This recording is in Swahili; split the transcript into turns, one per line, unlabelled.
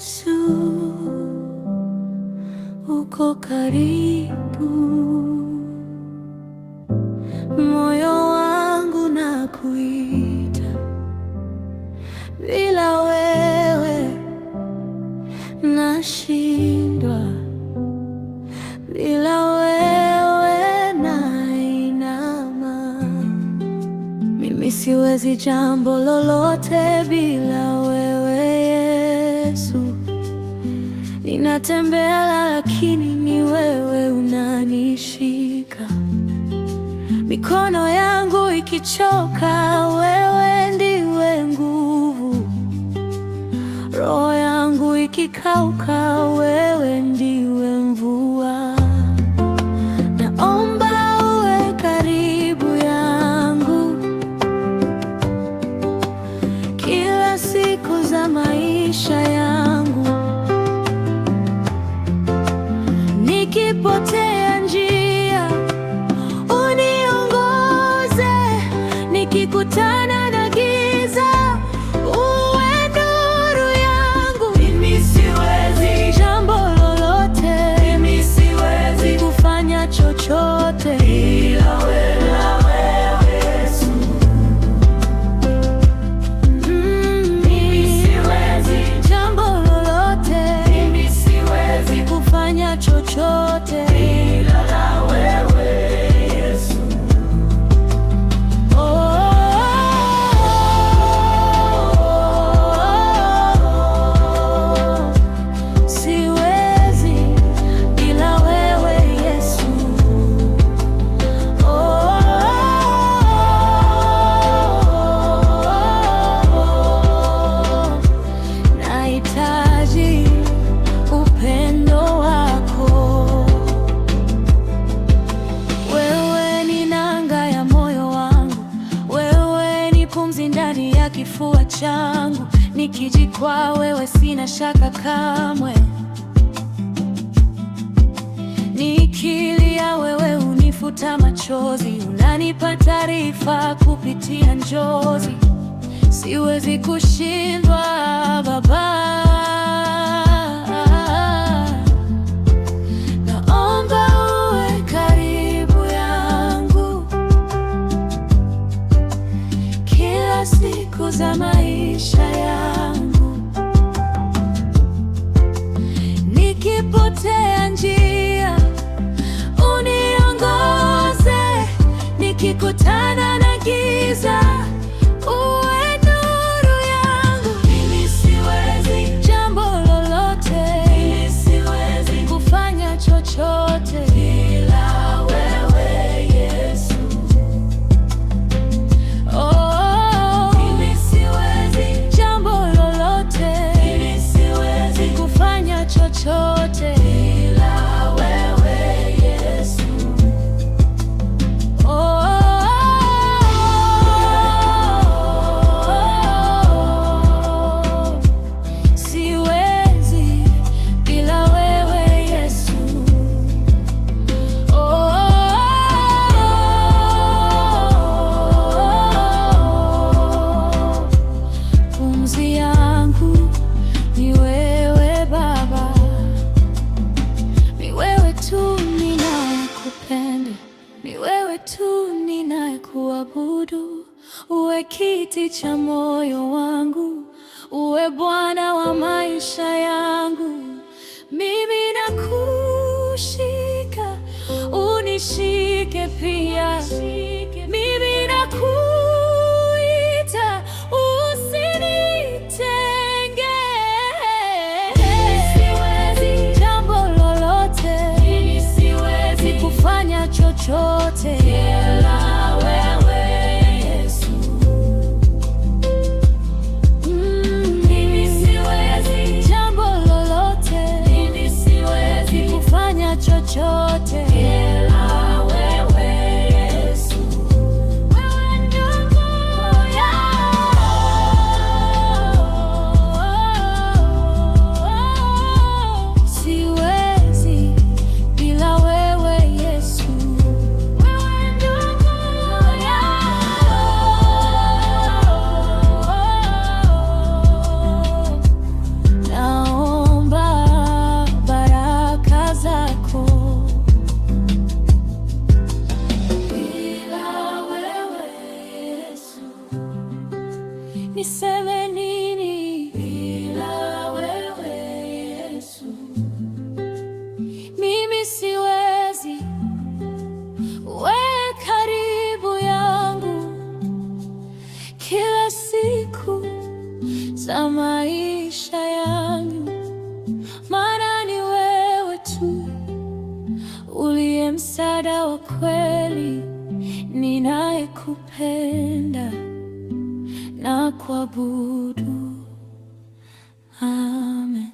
Yesu, uko karibu, moyo wangu nakuita, bila wewe nashindwa, bila wewe nainama. Mimi siwezi jambo lolote bila wewe Yesu. Ninatembea lakini ni wewe unanishika, mikono yangu ikichoka, wewe ndiwe nguvu, roho yangu ikikauka, wewe ndiwe mvua. Naomba uwe karibu yangu kila siku za maisha yangu, nikipotea njia uniongoze, nikikutana na giza uwe nuru yangu. Mimi siwezi jambo lolote, mimi siwezi kufanya chochote ila wewe Yesu. Mimi siwezi jambo lolote, mimi siwezi kufanya chochote ila wewe Yesu. Siwezi bila wewe Yesu. Nahitaji upendo wako. Wewe ni nanga ya moyo wangu, wewe ni pumzi ndani ya kifua changu. Nikijikwaa wewe sina shaka kamwe, nikilia wewe unifuta machozi, unanipa taarifa kupitia njozi. Siwezi kushindwa Baba. Naomba uwe karibu yangu kila siku za maisha yangu, nikipotea njia uniongoze, nikikutana na giza uwe nuru yangu. Mimi siwezi jambo lolote, mimi siwezi kufanya chochote ila wewe Yesu. Mimi siwezi jambo lolote, mimi siwezi kufanya chochote ila wewe Yesu. Siwezi bila wewe Yesu. Pumzi yangu ni wewe Baba, ni wewe tu ninayekupenda, ni wewe tu ninayekuabudu. Uwe kiti cha moyo wangu, uwe Bwana wa maisha yangu. Mimi nakushika, unishike pia. Mimi nakuita, usinitenge. Mimi siwezi jambo lolote, mimi siwezi kufanya chochote ila wewe Yesu. Mimi siwezi jambo lolote, mimi siwezi kufanya chochote ila wewe Yesu. niseme nini bila wewe Yesu? Mimi siwezi, wewe karibu yangu kila siku za maisha yangu, maana ni wewe tu uliye msaada wa kweli, ninayekupenda na kuabudu. Amen.